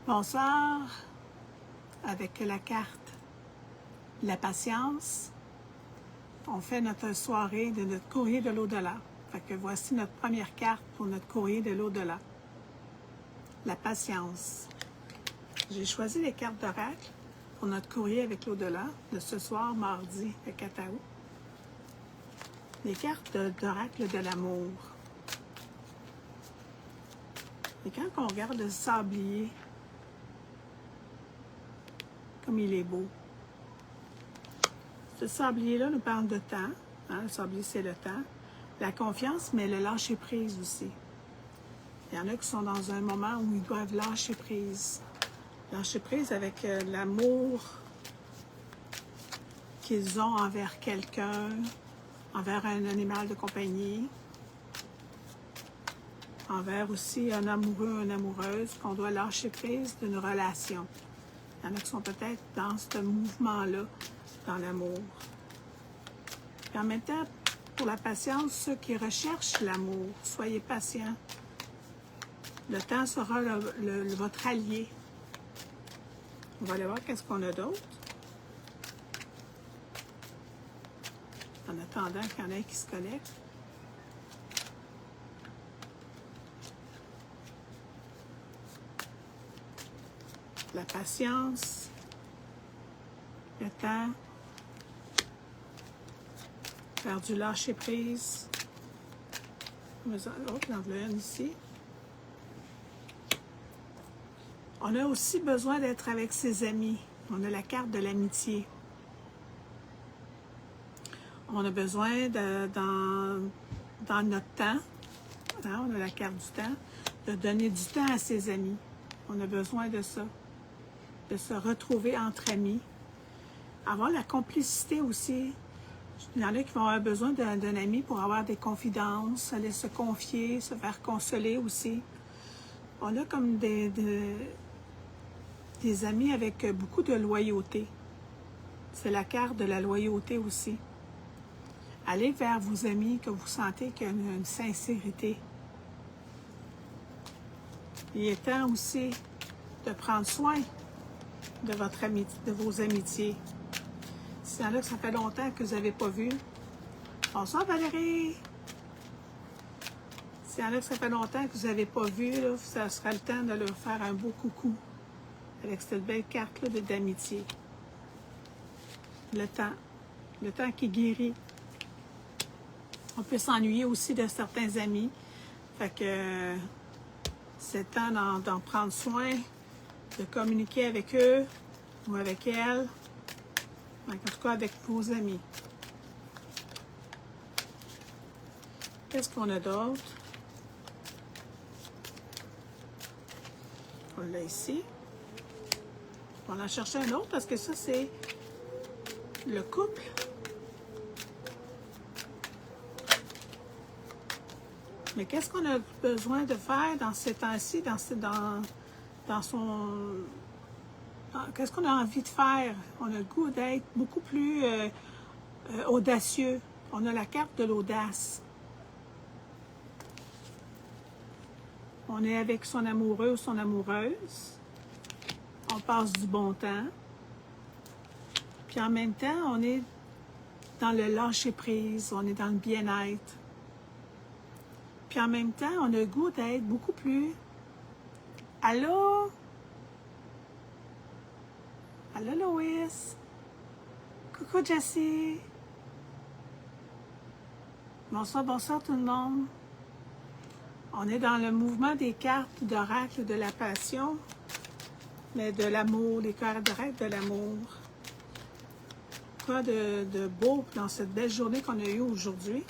Bonsoir, avec la carte La Patience, on fait notre soirée de notre courrier de l'au-delà. Fait que voici notre première carte pour notre courrier de l'au-delà. La Patience. J'ai choisi les cartes d'oracle pour notre courrier avec l'au-delà de ce soir, mardi, le 4 août. Les cartes d'oracle de l'amour. Et quand on regarde le sablier, comme il est beau. Ce sablier-là nous parle de temps. Hein? Le sablier, c'est le temps. La confiance, mais le lâcher-prise aussi. Il y en a qui sont dans un moment où ils doivent lâcher prise. Lâcher prise avec l'amour qu'ils ont envers quelqu'un, envers un animal de compagnie, envers aussi un amoureux, une amoureuse, qu'on doit lâcher prise d'une relation. Il y en a qui sont peut-être dans ce mouvement-là, dans l'amour. Et en même temps, pour la patience, ceux qui recherchent l'amour, soyez patients. Le temps sera votre allié. On va aller voir qu'est-ce qu'on a d'autre. En attendant qu'il y en ait qui se connectent. La patience, le temps, faire du lâcher-prise. Oh, j'en veux une ici. On a aussi besoin d'être avec ses amis. On a la carte de l'amitié. On a besoin, dans notre temps, hein, on a la carte du temps, de donner du temps à ses amis. On a besoin de ça, de se retrouver entre amis. Avoir la complicité aussi. Il y en a qui vont avoir besoin d'un ami pour avoir des confidences, aller se confier, se faire consoler aussi. On a comme des amis avec beaucoup de loyauté. C'est la carte de la loyauté aussi. Allez vers vos amis que vous sentez qu'il y a une sincérité. Il est temps aussi de prendre soin de votre amitié, de vos amitiés. S'il y en a que ça fait longtemps que vous n'avez pas vu. Bonsoir Valérie! S'il y en a que ça fait longtemps que vous n'avez pas vu, là, ça sera le temps de leur faire un beau coucou avec cette belle carte-là d'amitié. Le temps qui guérit. On peut s'ennuyer aussi de certains amis. Fait que c'est temps d'en prendre soin, de communiquer avec eux ou avec elles. En tout cas, avec vos amis. Qu'est-ce qu'on a d'autre? On l'a ici. On va en chercher un autre parce que ça, c'est le couple. Mais qu'est-ce qu'on a besoin de faire dans ces temps-ci, qu'est-ce qu'on a envie de faire? On a le goût d'être beaucoup plus audacieux. On a la carte de l'audace. On est avec son amoureux ou son amoureuse. On passe du bon temps. Puis en même temps, on est dans le lâcher-prise. On est dans le bien-être. Puis en même temps, on a le goût d'être beaucoup plus... Allô? Allô, Loïs? Coucou, Jessie? Bonsoir, bonsoir tout le monde. On est dans le mouvement des cartes d'oracle de la passion, mais de l'amour, les cartes d'oracle de l'amour. Quoi de beau dans cette belle journée qu'on a eue aujourd'hui,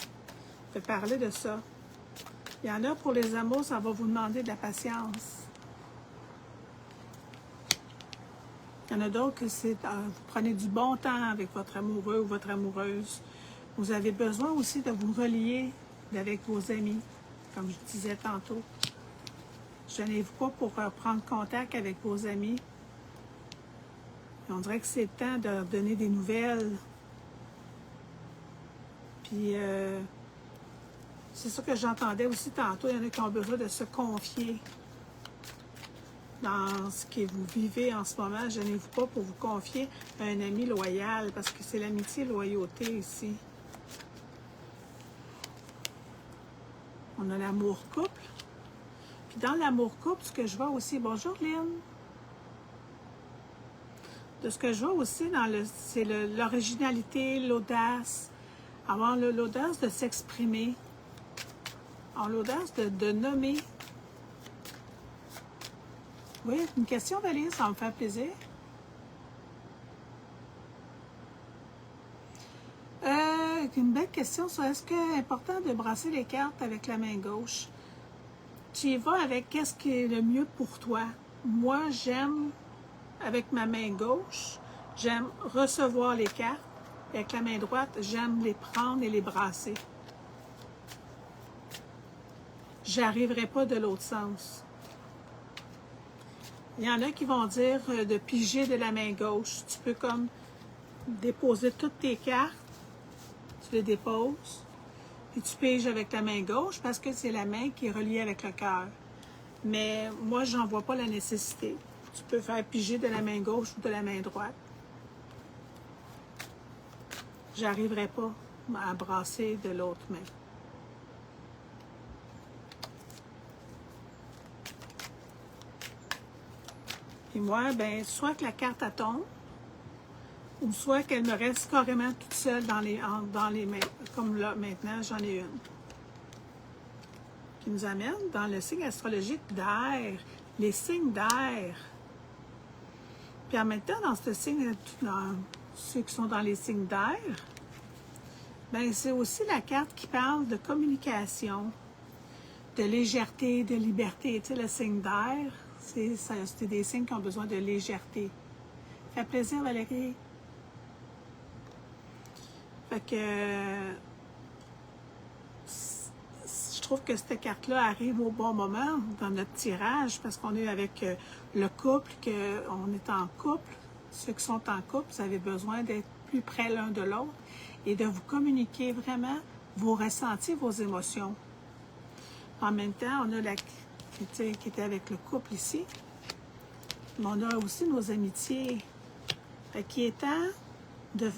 de parler de ça. Il y en a pour les amours, ça va vous demander de la patience. Il y en a d'autres que c'est vous prenez du bon temps avec votre amoureux ou votre amoureuse. Vous avez besoin aussi de vous relier avec vos amis, comme je disais tantôt. Gênez-vous pas pour prendre contact avec vos amis. Et on dirait que c'est le temps de donner des nouvelles. Puis, c'est ça que j'entendais aussi tantôt. Il y en a qui ont besoin de se confier. dans ce que vous vivez en ce moment. Gênez-vous pas pour vous confier à un ami loyal, parce que c'est l'amitié et la loyauté ici. On a l'amour couple. Puis dans l'amour couple, ce que je vois aussi, bonjour Lynn, de ce que je vois aussi, c'est l'originalité, l'audace, avoir l'audace de s'exprimer, avoir l'audace de nommer. Oui, une question, Valise, ça va me faire plaisir. Une belle question sur est-ce que c'est important de brasser les cartes avec la main gauche? Tu y vas avec qu'est-ce qui est le mieux pour toi. Moi, j'aime, avec ma main gauche, j'aime recevoir les cartes. Avec la main droite, j'aime les prendre et les brasser. J'arriverai pas de l'autre sens. Il y en a qui vont dire de piger de la main gauche. Tu peux comme déposer toutes tes cartes, tu les déposes, puis tu piges avec ta main gauche parce que c'est la main qui est reliée avec le cœur. Mais moi, j'en vois pas la nécessité. Tu peux faire piger de la main gauche ou de la main droite. J'arriverai pas à brasser de l'autre main. Puis moi, ben, soit que la carte elle tombe, ou soit qu'elle me reste carrément toute seule dans les mains. Comme là, maintenant, j'en ai une. Qui nous amène dans le signe astrologique d'air, les signes d'air. Puis en même temps, dans ce signe, dans ceux qui sont dans les signes d'air, ben, c'est aussi la carte qui parle de communication, de légèreté, de liberté. Tu sais, le signe d'air, c'est des signes qui ont besoin de légèreté. Ça fait plaisir, Valérie. Fait que je trouve que cette carte-là arrive au bon moment dans notre tirage parce qu'on est avec le couple, qu'on est en couple. Ceux qui sont en couple, vous avez besoin d'être plus près l'un de l'autre et de vous communiquer vraiment vos ressentis, vos émotions. En même temps, on a qui était avec le couple ici, mais on a aussi nos amitiés. Fait qu'il est temps de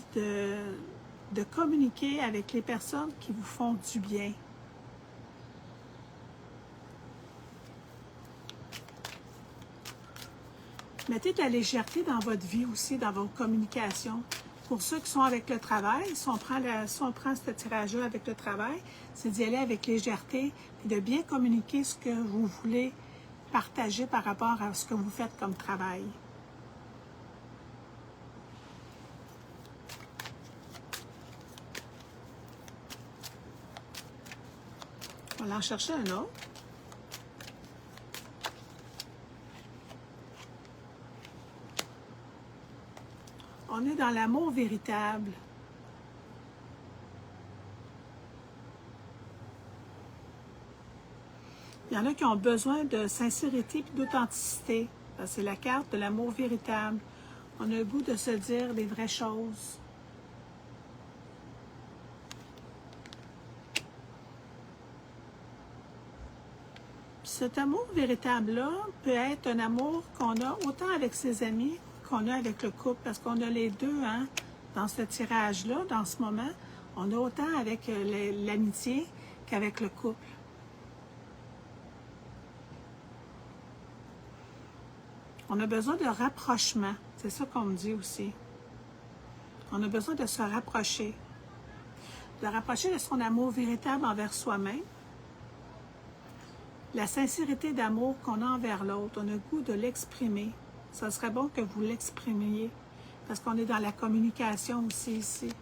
communiquer avec les personnes qui vous font du bien. Mettez de la légèreté dans votre vie aussi, dans vos communications. Pour ceux qui sont avec le travail, si on prend ce tirage-là avec le travail, c'est d'y aller avec légèreté et de bien communiquer ce que vous voulez partager par rapport à ce que vous faites comme travail. On va en chercher un autre. On est dans l'amour véritable. Il y en a qui ont besoin de sincérité et d'authenticité. C'est la carte de l'amour véritable. On a le goût de se dire les vraies choses. Cet amour véritable-là peut être un amour qu'on a autant avec ses amis qu'on a avec le couple, parce qu'on a les deux, hein, dans ce tirage-là, dans ce moment, on a autant avec l'amitié qu'avec le couple. On a besoin de rapprochement, c'est ça qu'on me dit aussi. On a besoin de se rapprocher. De rapprocher de son amour véritable envers soi-même. La sincérité d'amour qu'on a envers l'autre, on a le goût de l'exprimer. Ça serait bon que vous l'exprimiez, parce qu'on est dans la communication aussi ici.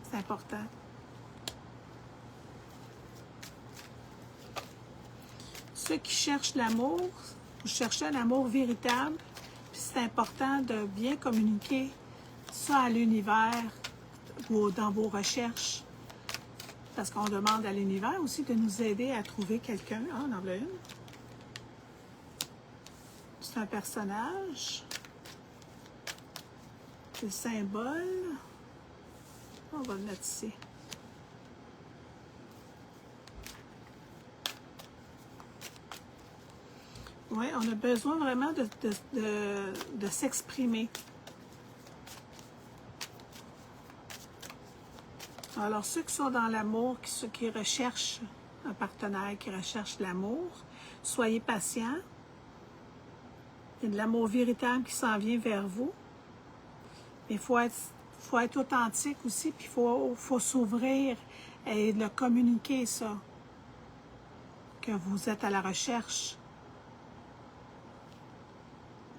C'est important. Ceux qui cherchent l'amour, vous cherchez un amour véritable, puis c'est important de bien communiquer ça à l'univers ou dans vos recherches. Parce qu'on demande à l'univers aussi de nous aider à trouver quelqu'un. Ah, on en a une. C'est un personnage. C'est le symbole. On va le mettre ici. Oui, on a besoin vraiment de s'exprimer. Alors, ceux qui sont dans l'amour, ceux qui recherchent un partenaire, qui recherchent l'amour, soyez patients. Il y a de l'amour véritable qui s'en vient vers vous. Mais il faut être authentique aussi, puis il faut s'ouvrir et le communiquer, ça, que vous êtes à la recherche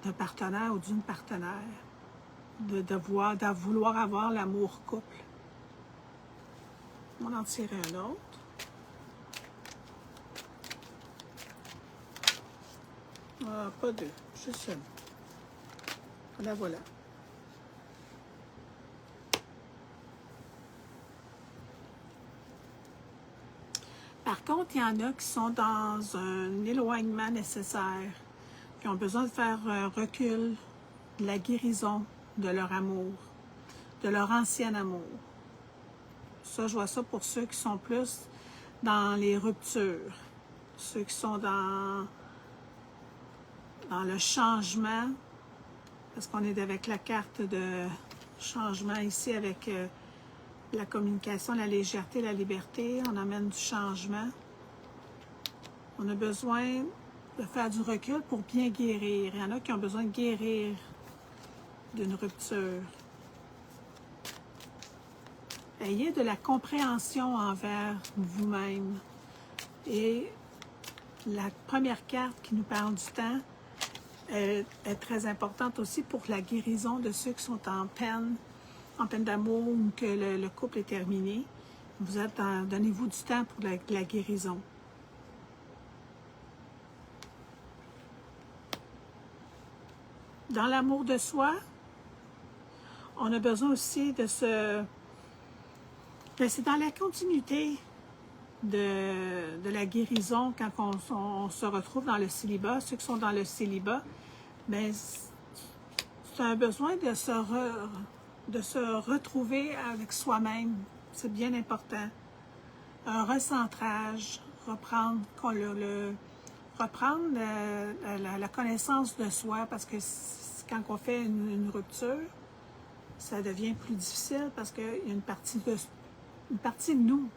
d'un partenaire ou d'une partenaire, de vouloir avoir l'amour couple. On va en tirer un autre. Ah, pas deux, juste une. La voilà. Par contre, il y en a qui sont dans un éloignement nécessaire, qui ont besoin de faire un recul de la guérison de leur amour, de leur ancien amour. Ça, je vois ça pour ceux qui sont plus dans les ruptures, ceux qui sont dans le changement, parce qu'on est avec la carte de changement ici, avec la communication, la légèreté, la liberté. On amène du changement. On a besoin de faire du recul pour bien guérir. Il y en a qui ont besoin de guérir d'une rupture. Ayez de la compréhension envers vous-même. Et la première carte qui nous parle du temps est très importante aussi pour la guérison de ceux qui sont en peine d'amour ou que le couple est terminé. Donnez-vous du temps pour la guérison. Dans l'amour de soi, on a besoin aussi de c'est dans la continuité de la guérison quand on se retrouve dans le célibat. Ceux qui sont dans le célibat, bien, c'est un besoin de se retrouver avec soi-même. C'est bien important. Un recentrage, reprendre la connaissance de soi, parce que quand on fait une rupture, ça devient plus difficile parce qu'il y a une partie de nous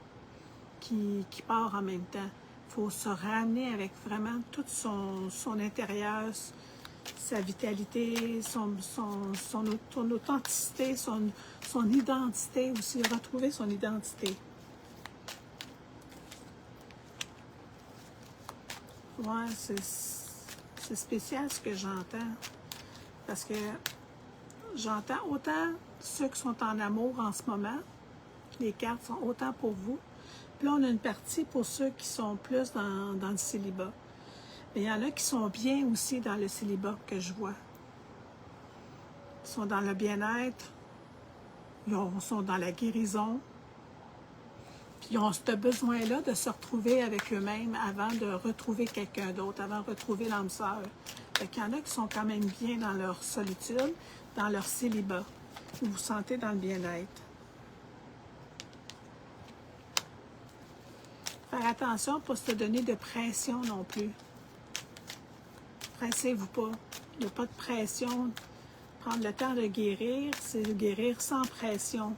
qui part en même temps. Il faut se ramener avec vraiment tout son intérieur, sa vitalité, son authenticité, son identité aussi, retrouver son identité. Ouais, c'est spécial ce que j'entends, parce que j'entends autant ceux qui sont en amour en ce moment, les cartes sont autant pour vous, puis là on a une partie pour ceux qui sont plus dans le célibat. Mais il y en a qui sont bien aussi dans le célibat que je vois. Ils sont dans le bien-être, ils sont dans la guérison, puis ils ont ce besoin-là de se retrouver avec eux-mêmes avant de retrouver quelqu'un d'autre, avant de retrouver l'âme sœur. Fait qu'il y en a qui sont quand même bien dans leur solitude, dans leur célibat. Vous vous sentez dans le bien-être. Faire attention pour ne pas se donner de pression non plus. Pressez-vous pas. Il n'y a pas de pression. Prendre le temps de guérir, c'est de guérir sans pression.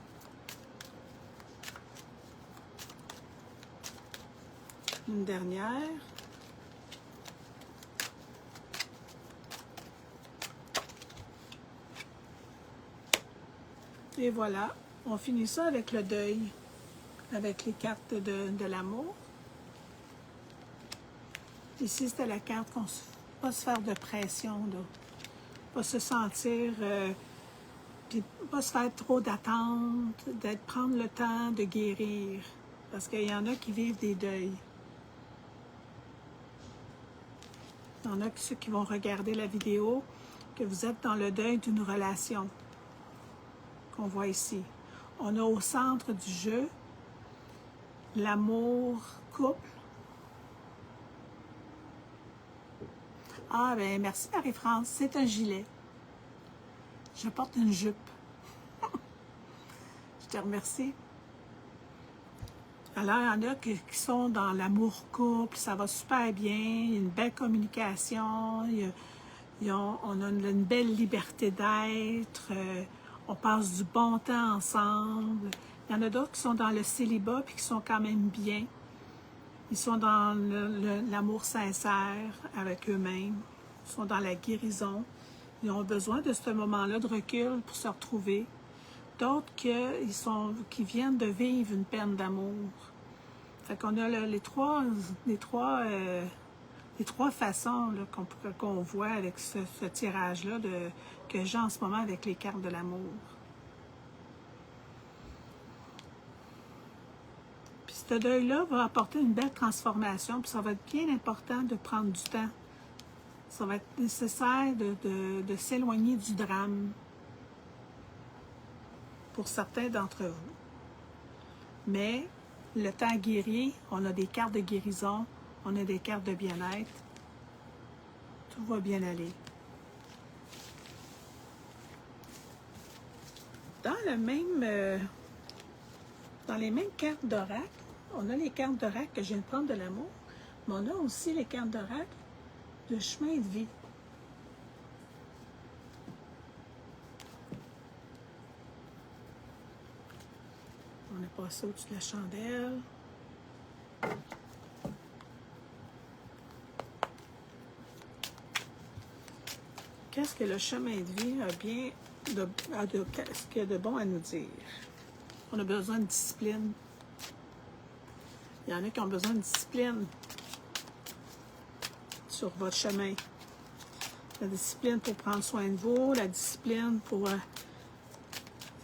Une dernière. Et voilà, on finit ça avec le deuil, avec les cartes de l'amour. Ici, c'était la carte qu'on ne pas se faire de pression, là. Pas se sentir, puis pas se faire trop d'attente, prendre le temps de guérir, parce qu'il y en a qui vivent des deuils. Il y en a ceux qui vont regarder la vidéo, que vous êtes dans le deuil d'une relation, qu'on voit ici. On a au centre du jeu l'amour couple. Ah, ben merci Marie-France, c'est un gilet. Je porte une jupe. Je te remercie. Alors, il y en a qui sont dans l'amour couple, ça va super bien, il y a une belle communication, on a une belle liberté d'être, on passe du bon temps ensemble. Il y en a d'autres qui sont dans le célibat puis qui sont quand même bien. Ils sont dans l'amour sincère avec eux-mêmes, ils sont dans la guérison. Ils ont besoin de ce moment-là de recul pour se retrouver. D'autres qui viennent de vivre une peine d'amour. Fait qu'on a les trois façons qu'on voit avec ce tirage-là que j'ai en ce moment avec les cartes de l'amour. Puis ce deuil-là va apporter une belle transformation, puis ça va être bien important de prendre du temps. Ça va être nécessaire de s'éloigner du drame pour certains d'entre vous. Mais le temps guérit, on a des cartes de guérison, on a des cartes de bien-être. Tout va bien aller. Dans les mêmes cartes d'oracle, on a les cartes d'oracle que je viens de prendre de l'amour, mais on a aussi les cartes d'oracle de chemin de vie. On est passé au-dessus de la chandelle. Qu'est-ce que le chemin de vie qu'est-ce qu'il y a de bon à nous dire? On a besoin de discipline. Il y en a qui ont besoin de discipline sur votre chemin. La discipline pour prendre soin de vous, la discipline pour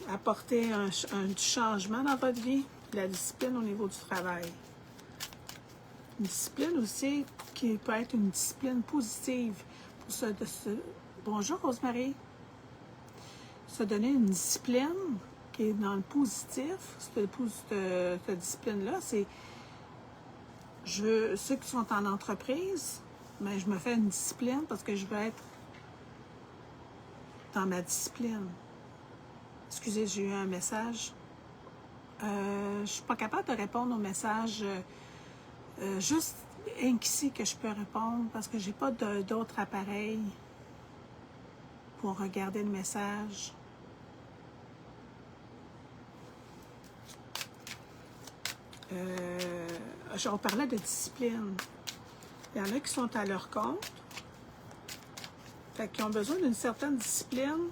apporter un changement dans votre vie, la discipline au niveau du travail. Une discipline aussi qui peut être une discipline positive. Bonjour Rosemary. Se donner une discipline qui est dans le positif. Cette discipline-là, c'est ceux qui sont en entreprise, mais je me fais une discipline parce que je veux être dans ma discipline. Excusez, j'ai eu un message. Je ne suis pas capable de répondre au message juste ici que je peux répondre parce que je n'ai pas d'autres appareils pour regarder le message. On parlait de discipline. Il y en a qui sont à leur compte, qui ont besoin d'une certaine discipline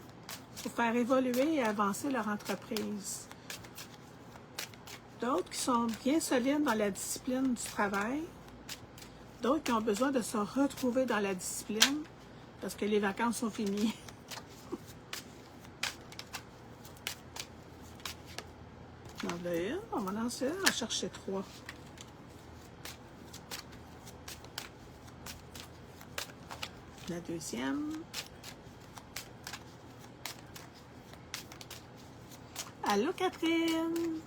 pour faire évoluer et avancer leur entreprise. D'autres qui sont bien solides dans la discipline du travail. D'autres qui ont besoin de se retrouver dans la discipline parce que les vacances sont finies. On va lancer un, on va chercher 3. La deuxième. Allô, Catherine?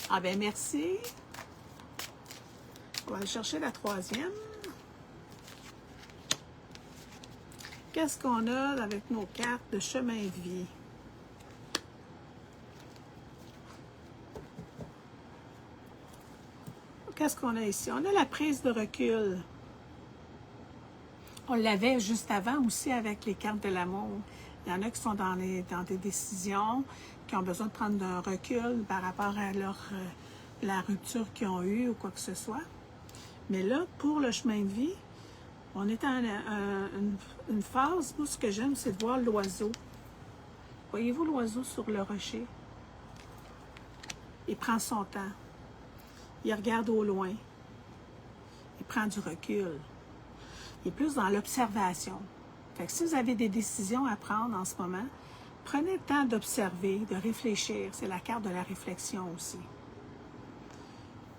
Ah ben merci. On va aller chercher la troisième. Qu'est-ce qu'on a avec nos cartes de chemin de vie? Qu'est-ce qu'on a ici? On a la prise de recul. On l'avait juste avant aussi avec les cartes de l'amour. Il y en a qui sont dans des décisions, qui ont besoin de prendre un recul par rapport à la rupture qu'ils ont eue ou quoi que ce soit. Mais là, pour le chemin de vie, on est en une phase où ce que j'aime, c'est de voir l'oiseau. Voyez-vous l'oiseau sur le rocher? Il prend son temps. Il regarde au loin. Il prend du recul. Il est plus dans l'observation. Fait que si vous avez des décisions à prendre en ce moment, prenez le temps d'observer, de réfléchir. C'est la carte de la réflexion aussi.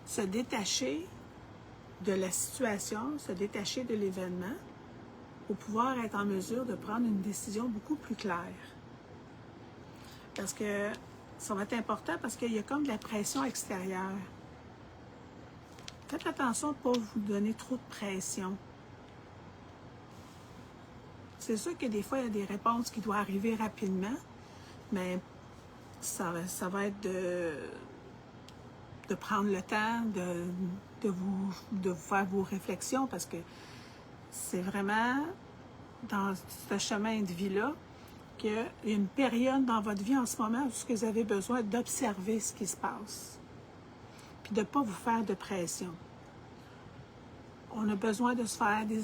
Se détacher de la situation, se détacher de l'événement pour pouvoir être en mesure de prendre une décision beaucoup plus claire. Parce que ça va être important parce qu'il y a comme de la pression extérieure. Faites attention de ne pas vous donner trop de pression. C'est sûr que des fois, il y a des réponses qui doivent arriver rapidement, mais ça va être de prendre le temps de vous faire vos réflexions parce que c'est vraiment dans ce chemin de vie-là qu'il y a une période dans votre vie en ce moment où vous avez besoin d'observer ce qui se passe, puis de ne pas vous faire de pression. On a besoin de se faire des...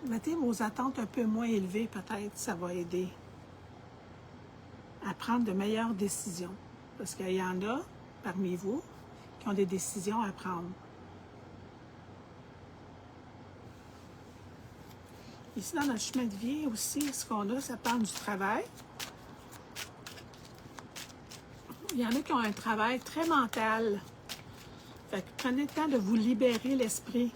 Mettez vos attentes un peu moins élevées, peut-être, ça va aider à prendre de meilleures décisions. Parce qu'il y en a parmi vous qui ont des décisions à prendre. Ici, dans notre chemin de vie aussi, ce qu'on a, ça parle du travail. Il y en a qui ont un travail très mental. Fait que prenez le temps de vous libérer l'esprit.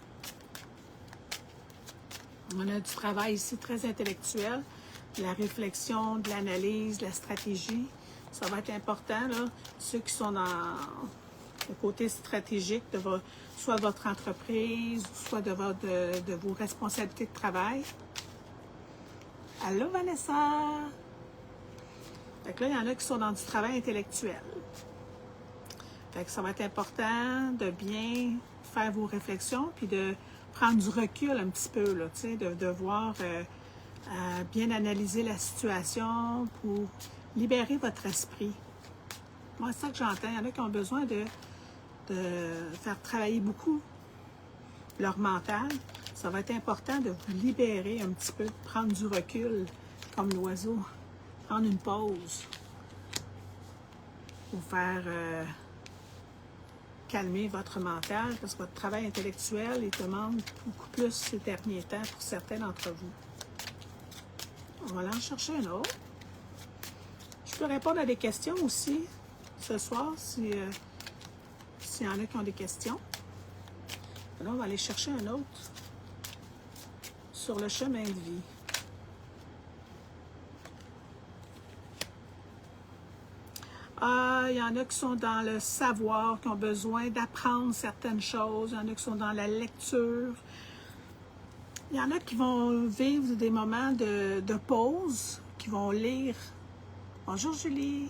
On a du travail ici très intellectuel, de la réflexion, de l'analyse, de la stratégie. Ça va être important, là, ceux qui sont dans le côté stratégique de soit de votre entreprise, soit de vos responsabilités de travail. Allô, Vanessa! Fait que là, il y en a qui sont dans du travail intellectuel. Fait que ça va être important de bien faire vos réflexions, puis de prendre du recul un petit peu, là, tu sais, de voir, bien analyser la situation pour libérer votre esprit. Moi, c'est ça que j'entends. Il y en a qui ont besoin de faire travailler beaucoup leur mental. Ça va être important de vous libérer un petit peu, prendre du recul, comme l'oiseau, prendre une pause pour faire calmer votre mental, parce que votre travail intellectuel, il demande beaucoup plus ces derniers temps pour certains d'entre vous. On va aller en chercher un autre. Je peux répondre à des questions aussi ce soir, s'il y en a qui ont des questions. Alors, on va aller chercher un autre sur le chemin de vie. Il y en a qui sont dans le savoir, qui ont besoin d'apprendre certaines choses. Il y en a qui sont dans la lecture. Il y en a qui vont vivre des moments de pause, qui vont lire. Bonjour Julie.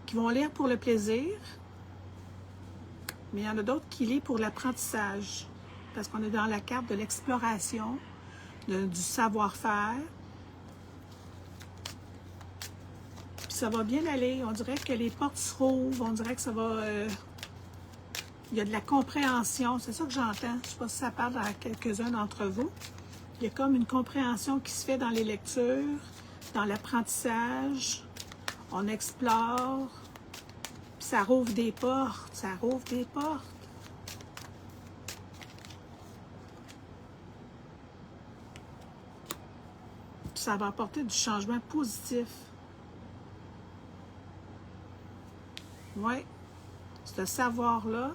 Qui vont lire pour le plaisir. Mais il y en a d'autres qui lisent pour l'apprentissage. Parce qu'on est dans la carte de l'exploration, du savoir-faire. Ça va bien aller. On dirait que les portes se rouvrent. On dirait que ça va... il y a de la compréhension. C'est ça que j'entends. Je ne sais pas si ça parle à quelques-uns d'entre vous. Il y a comme une compréhension qui se fait dans les lectures, dans l'apprentissage. On explore. Puis ça rouvre des portes. Ça rouvre des portes. Puis ça va apporter du changement positif. Oui, ce savoir-là,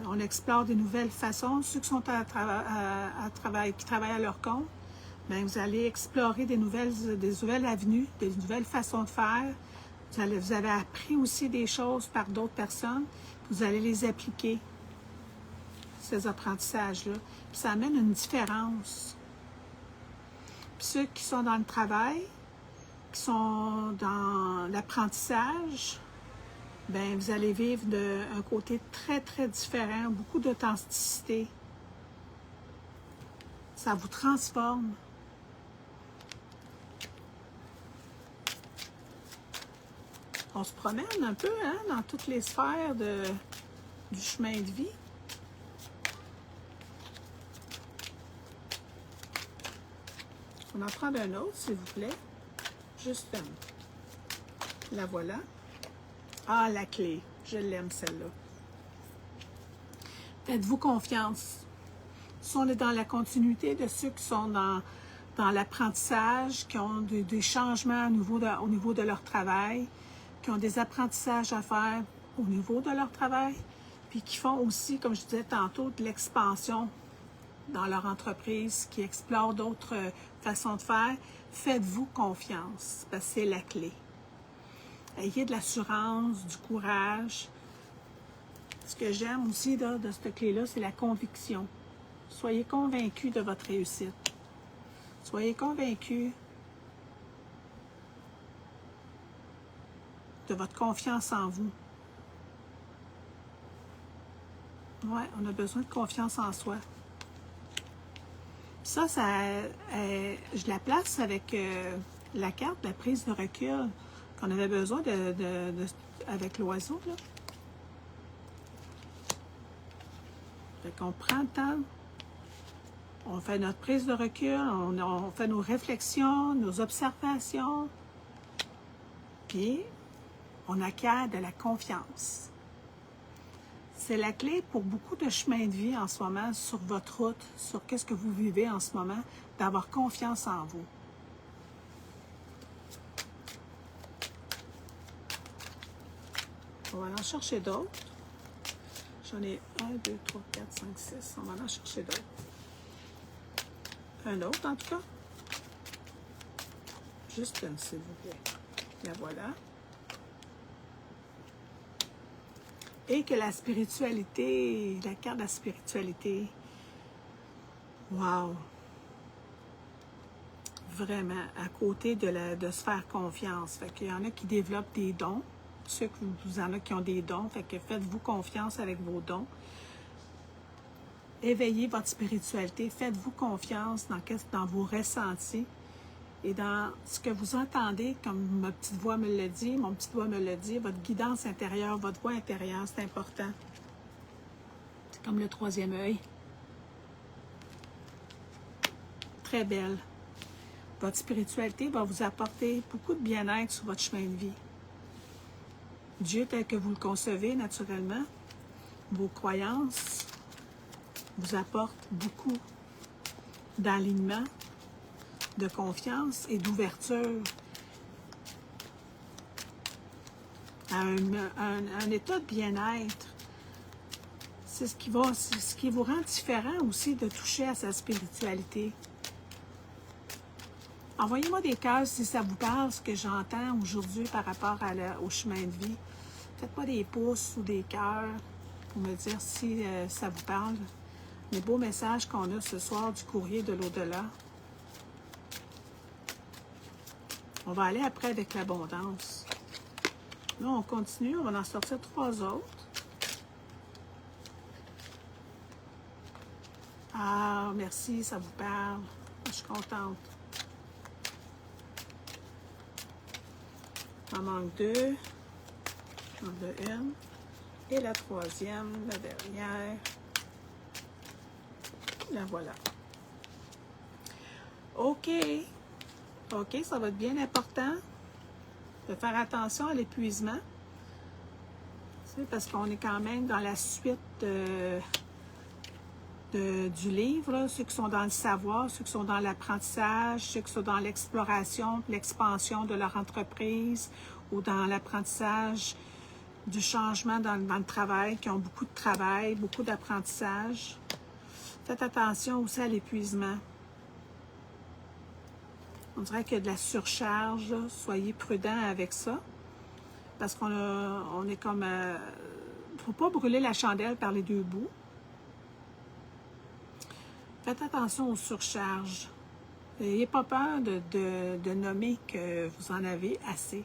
on explore des nouvelles façons. Ceux qui sont qui travaillent à leur compte, bien, vous allez explorer des nouvelles avenues, des nouvelles façons de faire. Vous avez appris aussi des choses par d'autres personnes. Vous allez les appliquer, ces apprentissages-là. Puis ça amène une différence. Puis ceux qui sont dans le travail, qui sont dans l'apprentissage, bien, vous allez vivre un côté très, très différent, beaucoup d'authenticité. Ça vous transforme. On se promène un peu, hein, dans toutes les sphères du chemin de vie. On en prend un autre, s'il vous plaît. Juste la voilà. Ah, la clé. Je l'aime, celle-là. Faites-vous confiance. Si on est dans la continuité de ceux qui sont dans l'apprentissage, qui ont des changements au niveau de leur travail, qui ont des apprentissages à faire au niveau de leur travail, puis qui font aussi, comme je disais tantôt, de l'expansion dans leur entreprise, qui explorent d'autres façons de faire, faites-vous confiance, parce que c'est la clé. Ayez de l'assurance, du courage. Ce que j'aime aussi là, de cette clé-là, c'est la conviction. Soyez convaincus de votre réussite. Soyez convaincus de votre confiance en vous. Oui, on a besoin de confiance en soi. Ça, je la place avec la carte de la prise de recul qu'on avait besoin avec l'oiseau. Fait qu'on prend le temps, on fait notre prise de recul, on fait nos réflexions, nos observations, puis on acquiert de la confiance. C'est la clé pour beaucoup de chemins de vie en ce moment, sur votre route, sur qu'est-ce que vous vivez en ce moment, d'avoir confiance en vous. On va en chercher d'autres. J'en ai 1, 2, 3, 4, 5, 6. On va en chercher d'autres. Un autre, en tout cas. Juste un, s'il vous plaît. La voilà. Et que la spiritualité, la carte de la spiritualité, wow! Vraiment, à côté de se faire confiance. Fait qu'il y en a qui développent des dons. Ceux que vous en a qui ont des dons. Fait que faites-vous confiance avec vos dons. Éveillez votre spiritualité. Faites-vous confiance dans vos ressentis et dans ce que vous entendez, comme ma petite voix me le dit, mon petit doigt me le dit, votre guidance intérieure, votre voix intérieure, c'est important. C'est comme le troisième œil. Très belle. Votre spiritualité va vous apporter beaucoup de bien-être sur votre chemin de vie. Dieu tel que vous le concevez naturellement, vos croyances vous apportent beaucoup d'alignement, de confiance et d'ouverture à un état de bien-être. C'est ce qui vous rend différent aussi de toucher à sa spiritualité. Envoyez-moi des cœurs si ça vous parle, ce que j'entends aujourd'hui par rapport au chemin de vie. Faites-moi des pouces ou des cœurs pour me dire si ça vous parle. Les beaux messages qu'on a ce soir du courrier de l'au-delà. On va aller après avec l'abondance. Là, on continue. On va en sortir 3 autres. Ah, merci, ça vous parle. Je suis contente. Il en manque 2. Il en manque une. Et la troisième, la dernière. La voilà. OK. OK, ça va être bien important de faire attention à l'épuisement. Parce qu'on est quand même dans la suite du livre. Là. Ceux qui sont dans le savoir, ceux qui sont dans l'apprentissage, ceux qui sont dans l'exploration, l'expansion de leur entreprise ou dans l'apprentissage du changement dans le travail, qui ont beaucoup de travail, beaucoup d'apprentissage. Faites attention aussi à l'épuisement. On dirait qu'il y a de la surcharge. Là. Soyez prudents avec ça. Parce qu'on est comme... Il ne faut pas brûler la chandelle par les 2 bouts. Faites attention aux surcharges. N'ayez pas peur de nommer que vous en avez assez.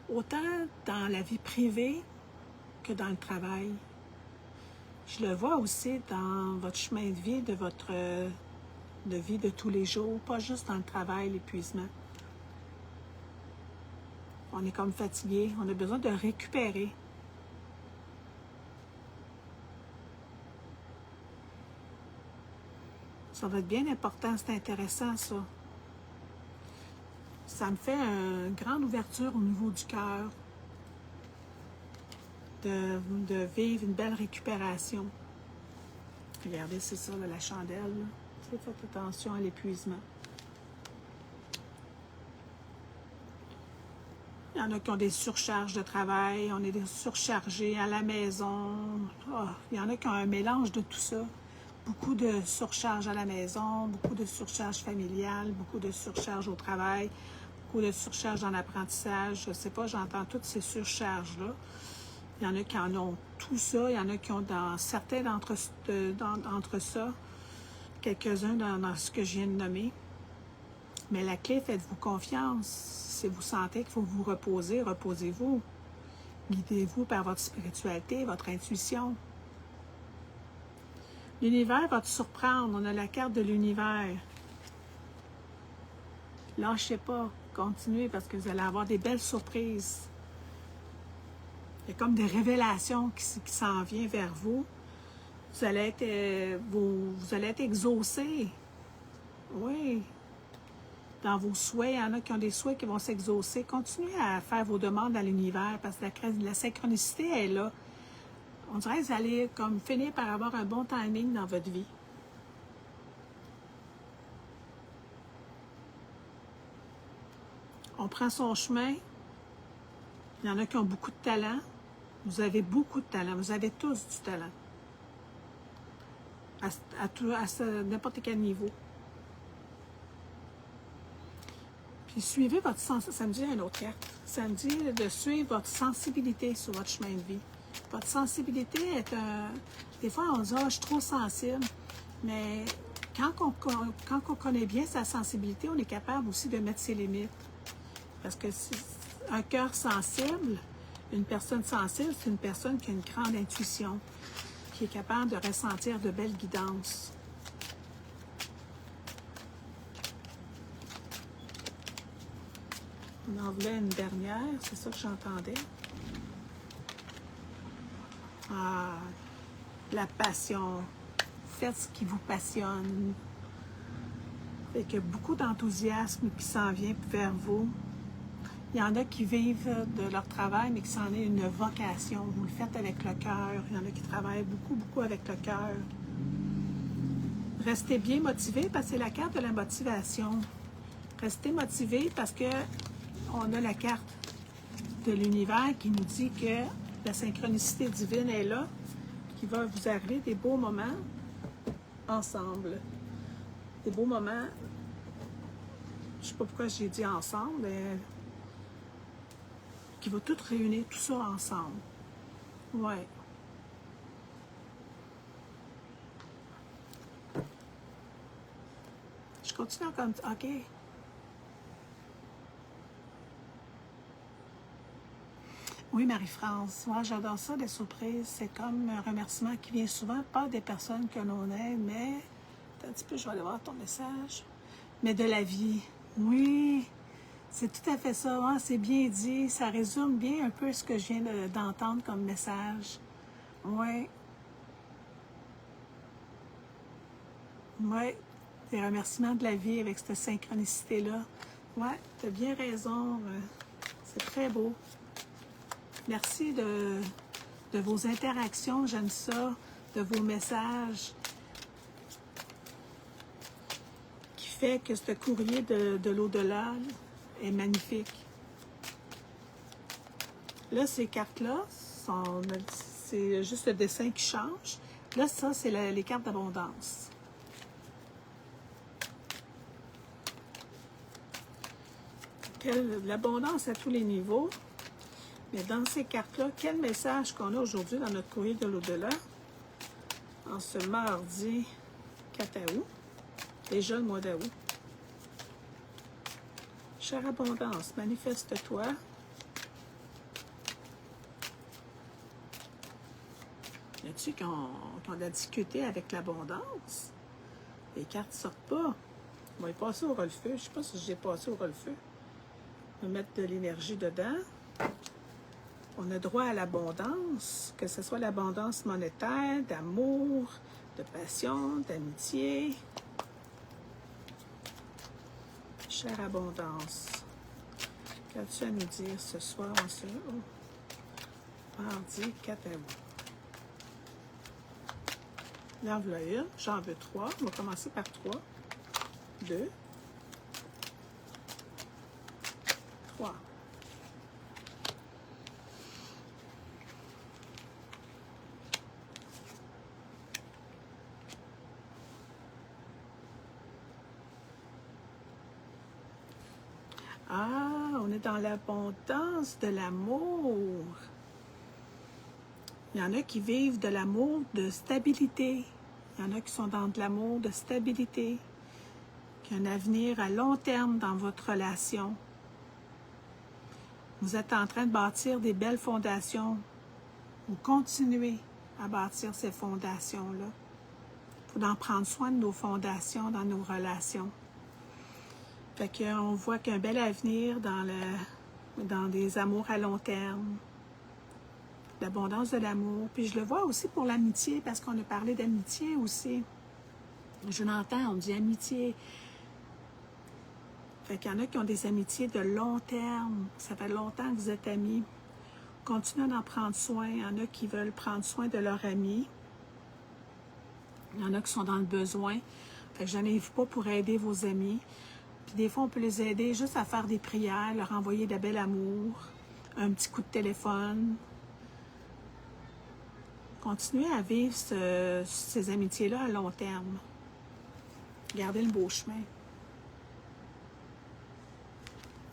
Autant dans la vie privée que dans le travail. Je le vois aussi dans votre chemin de vie, de vie de tous les jours, pas juste dans le travail, l'épuisement. On est comme fatigué, on a besoin de récupérer. Ça va être bien important, c'est intéressant ça. Ça me fait une grande ouverture au niveau du cœur de vivre une belle récupération. Regardez, c'est ça, là, la chandelle. Faites attention à l'épuisement. Il y en a qui ont des surcharges de travail, on est surchargés à la maison. Oh, il y en a qui ont un mélange de tout ça. Beaucoup de surcharge à la maison, beaucoup de surcharge familiale, beaucoup de surcharge au travail, beaucoup de surcharge dans l'apprentissage. Je ne sais pas, j'entends toutes ces surcharges-là. Il y en a qui en ont tout ça. Il y en a qui ont dans certains d'entre ça, quelques-uns dans ce que je viens de nommer. Mais la clé, faites-vous confiance. Si vous sentez qu'il faut vous reposer, reposez-vous. Guidez-vous par votre spiritualité, votre intuition. L'univers va te surprendre. On a la carte de l'univers. Lâchez pas. Continuez parce que vous allez avoir des belles surprises. Il y a comme des révélations qui s'en viennent vers vous. Vous allez être exaucé. Oui. Dans vos souhaits, il y en a qui ont des souhaits qui vont s'exaucer. Continuez à faire vos demandes à l'univers parce que la synchronicité est là. On dirait que vous allez comme finir par avoir un bon timing dans votre vie. On prend son chemin. Il y en a qui ont beaucoup de talent. Vous avez beaucoup de talent. Vous avez tous du talent. À n'importe quel niveau. Puis suivez votre sensibilité. Ça me dit une autre carte. Ça me dit de suivre votre sensibilité sur votre chemin de vie. Votre sensibilité est un... Des fois, on dit « Ah, je suis trop sensible ». Mais quand on connaît bien sa sensibilité, on est capable aussi de mettre ses limites. Parce que un cœur sensible, une personne sensible, c'est une personne qui a une grande intuition, qui est capable de ressentir de belles guidances. On en voulait une dernière, c'est ça que j'entendais. Ah, la passion. Faites ce qui vous passionne. Fait qu'il y a beaucoup d'enthousiasme qui s'en vient vers vous. Il y en a qui vivent de leur travail, mais qui s'en est une vocation. Vous le faites avec le cœur. Il y en a qui travaillent beaucoup, beaucoup avec le cœur. Restez bien motivés parce que c'est la carte de la motivation. Restez motivés parce que on a la carte de l'univers qui nous dit que la synchronicité divine est là, qui va vous arriver des beaux moments ensemble. Des beaux moments, je ne sais pas pourquoi j'ai dit ensemble, mais qui va tout réunir, tout ça ensemble. Ouais. Je continue comme... OK. Oui, Marie-France. Moi, j'adore ça, des surprises. C'est comme un remerciement qui vient souvent, pas des personnes que l'on aime, mais... Attends un petit peu, je vais aller voir ton message. Mais de la vie. Oui, c'est tout à fait ça. Hein? C'est bien dit. Ça résume bien un peu ce que je viens d'entendre comme message. Oui. Oui. Des remerciements de la vie avec cette synchronicité-là. Oui, tu as bien raison. C'est très beau. Merci de vos interactions. J'aime ça. De vos messages. Qui fait que ce courrier de l'au-delà est magnifique. Là, ces cartes-là, c'est juste le dessin qui change. Là, ça, c'est les cartes d'abondance. L'abondance à tous les niveaux. Mais dans ces cartes-là, quel message qu'on a aujourd'hui dans notre courrier de l'au-delà? En ce mardi 4 août. Déjà le mois d'août. Chère abondance, manifeste-toi. Y a-t-il qui ont de la difficulté avec l'abondance? Les cartes ne sortent pas. On va y passer au roule-feu. Je ne sais pas si j'ai passé au roule-feu. On va mettre de l'énergie dedans. On a droit à l'abondance, que ce soit l'abondance monétaire, d'amour, de passion, d'amitié. Chère abondance, qu'as-tu à nous dire ce soir en ce mardi 4 août? Là, en voilà une, j'en veux 3. On va commencer par 3, 2, 3. Ah, on est dans l'abondance de l'amour. Il y en a qui vivent de l'amour de stabilité. Il y en a qui sont dans de l'amour de stabilité. qu'il y a un avenir à long terme dans votre relation. Vous êtes en train de bâtir des belles fondations. Vous continuez à bâtir ces fondations-là. Il faut en prendre soin de nos fondations dans nos relations. Fait qu'on voit qu'il y a un bel avenir dans des amours à long terme, l'abondance de l'amour. Puis je le vois aussi pour l'amitié, parce qu'on a parlé d'amitié aussi. Je l'entends, on dit amitié. Fait qu'il y en a qui ont des amitiés de long terme. Ça fait longtemps que vous êtes amis. Continuez d'en prendre soin. Il y en a qui veulent prendre soin de leurs amis. Il y en a qui sont dans le besoin. Fait que gênez-vous pas pour aider vos amis. Puis des fois, on peut les aider juste à faire des prières, leur envoyer de bel amour, un petit coup de téléphone. Continuez à vivre ces amitiés-là à long terme. Gardez le beau chemin.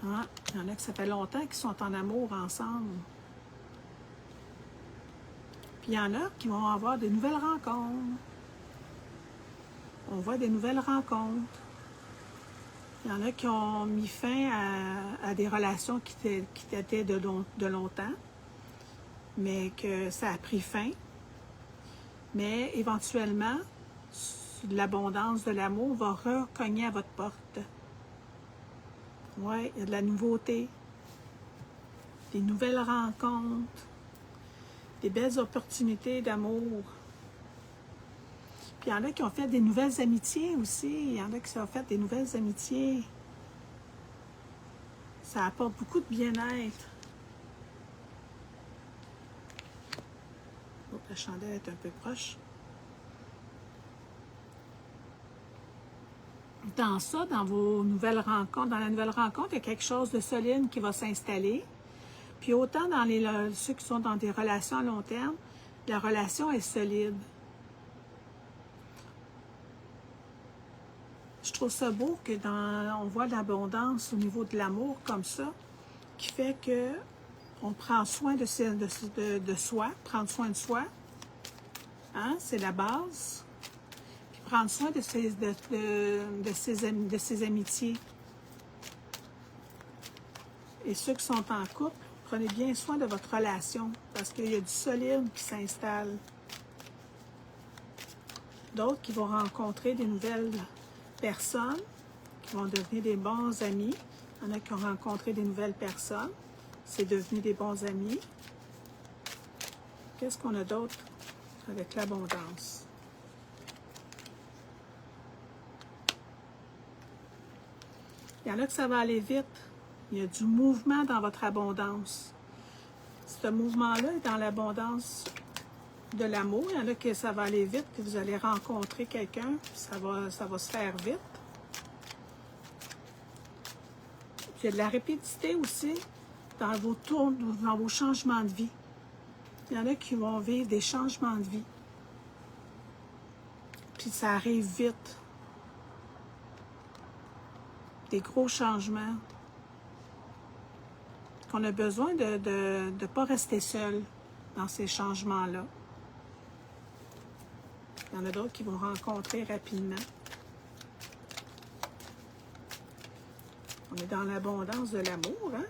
Ah, il y en a que ça fait longtemps qu'ils sont en amour ensemble. Puis il y en a qui vont avoir de nouvelles rencontres. On voit des nouvelles rencontres. Il y en a qui ont mis fin à des relations qui étaient de longtemps, mais que ça a pris fin. Mais éventuellement, l'abondance de l'amour va recogner à votre porte. Oui, il y a de la nouveauté, des nouvelles rencontres, des belles opportunités d'amour. Puis il y en a qui ont fait des nouvelles amitiés aussi. Il y en a qui ont fait des nouvelles amitiés. Ça apporte beaucoup de bien-être. Oh, la chandelle est un peu proche. Dans ça, dans vos nouvelles rencontres, dans la nouvelle rencontre, il y a quelque chose de solide qui va s'installer. Puis autant dans ceux qui sont dans des relations à long terme, la relation est solide. Je trouve ça beau que on voit l'abondance au niveau de l'amour comme ça, qui fait que on prend soin de soi, prendre soin de soi, hein, c'est la base. Puis prendre soin de ses amitiés. Et ceux qui sont en couple, prenez bien soin de votre relation, parce qu'il y a du solide qui s'installe. D'autres qui vont rencontrer des nouvelles personnes, qui vont devenir des bons amis. Il y en a qui ont rencontré des nouvelles personnes. C'est devenu des bons amis. Qu'est-ce qu'on a d'autre avec l'abondance? Il y en a que ça va aller vite. Il y a du mouvement dans votre abondance. Ce mouvement-là est dans l'abondance de l'amour. Il y en a que ça va aller vite, puis vous allez rencontrer quelqu'un, puis ça va se faire vite. Puis il y a de la rapidité aussi dans vos tours, dans vos changements de vie. Il y en a qui vont vivre des changements de vie. Puis ça arrive vite. Des gros changements. Qu'on a besoin de ne pas rester seul dans ces changements-là. Il y en a d'autres qui vont rencontrer rapidement. On est dans l'abondance de l'amour, hein?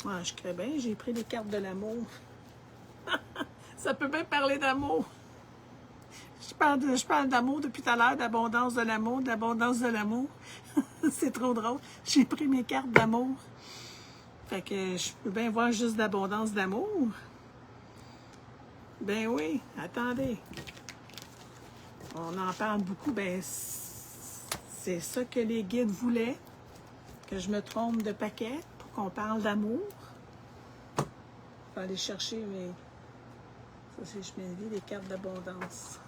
Ouais, je crée bien, j'ai pris les cartes de l'amour. Ça peut bien parler d'amour. Je parle d'amour depuis tout à l'heure, d'abondance de l'amour, d'abondance de l'amour. C'est trop drôle. J'ai pris mes cartes d'amour. Fait que je peux bien voir juste d'abondance d'amour. Ben oui, attendez. On en parle beaucoup. Ben, c'est ça que les guides voulaient. Que je me trompe de paquet pour qu'on parle d'amour. Je vais aller chercher mes... Ça, c'est je m'envie les cartes d'abondance.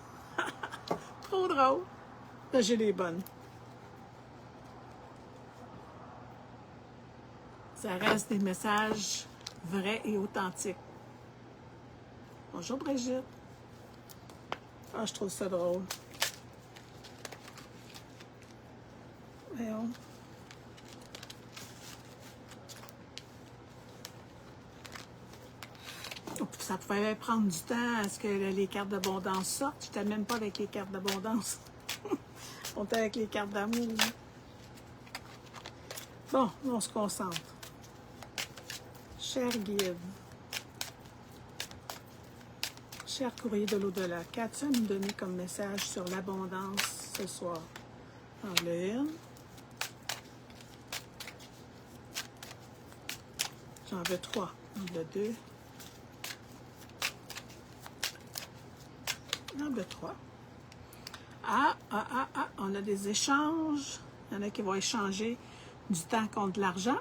Trop drôle. Là, j'ai les bonnes. Ça reste des messages vrais et authentiques. Bonjour Brigitte. Ah, je trouve ça drôle. Voyons. Oups. ça pouvait prendre du temps à ce que les cartes d'abondance sortent. Je n'étais même pas avec les cartes d'abondance. On était avec les cartes d'amour. Bon, on se concentre. Cher guide, cher courrier de l'au-delà, qu'as-tu à nous donner comme message sur l'abondance ce soir? En une. J'en veux 3. J'en veux 2. J'en veux 3. On a des échanges. Il y en a qui vont échanger du temps contre de l'argent.